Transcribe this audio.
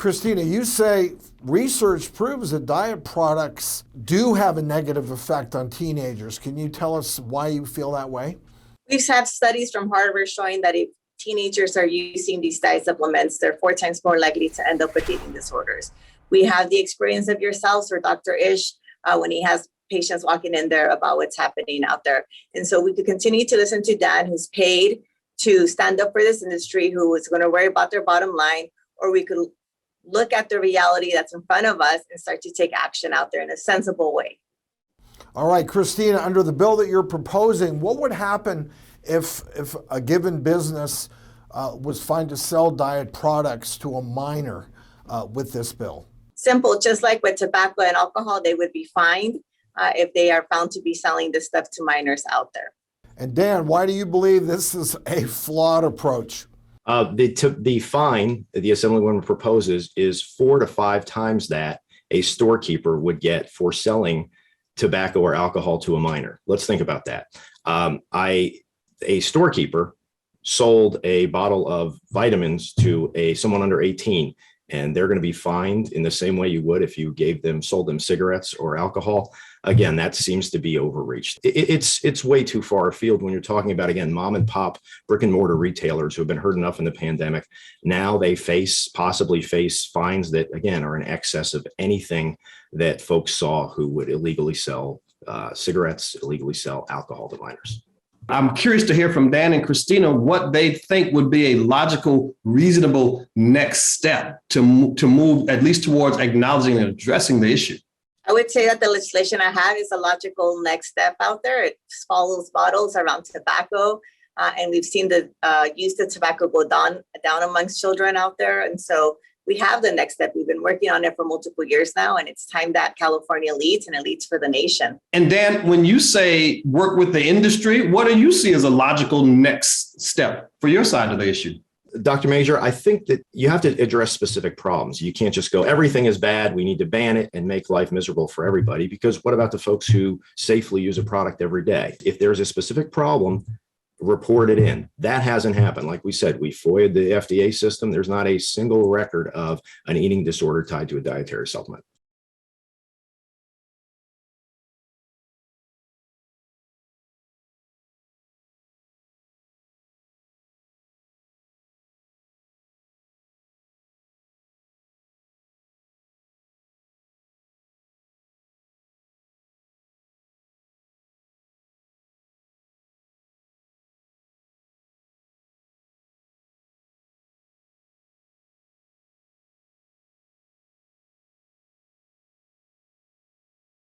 Cristina, you say research proves that diet products do have a negative effect on teenagers. Can you tell us why you feel that way? We've had studies from Harvard showing that if teenagers are using these diet supplements, they're 4 times more likely to end up with eating disorders. We have the experience of yourselves or Dr. Ish when he has patients walking in there about what's happening out there. And so we could continue to listen to Dan, who's paid to stand up for this industry, who is going to worry about their bottom line, or we could look at the reality that's in front of us and start to take action out there in a sensible way. All right, Cristina, under the bill that you're proposing, what would happen if a given business was fined to sell diet products to a minor with this bill? Simple, just like with tobacco and alcohol, they would be fined if they are found to be selling this stuff to minors out there. And Dan, why do you believe this is a flawed approach? The fine that the Assemblywoman proposes is 4 to 5 times that a storekeeper would get for selling tobacco or alcohol to a minor. Let's think about that. A storekeeper sold a bottle of vitamins to someone under 18, and they're going to be fined in the same way you would if you sold them cigarettes or alcohol. Again, that seems to be overreached. It's way too far afield when you're talking about, again, mom and pop brick and mortar retailers who have been hurt enough in the pandemic. Now they possibly face fines that, again, are in excess of anything that folks saw who would illegally sell cigarettes, illegally sell alcohol to minors. I'm curious to hear from Dan and Cristina what they think would be a logical, reasonable next step to move at least towards acknowledging and addressing the issue. I would say that the legislation I have is a logical next step out there. It follows bottles around tobacco, and we've seen the use of tobacco go down amongst children out there. And so we have the next step. We've been working on it for multiple years now, and it's time that California leads, and it leads for the nation. And Dan, when you say work with the industry, what do you see as a logical next step for your side of the issue? Dr. Major, I think that you have to address specific problems. You can't just go, everything is bad, we need to ban it and make life miserable for everybody, because what about the folks who safely use a product every day? If there's a specific problem, report it in. That hasn't happened. Like we said, we FOIA'd the FDA system. There's not a single record of an eating disorder tied to a dietary supplement.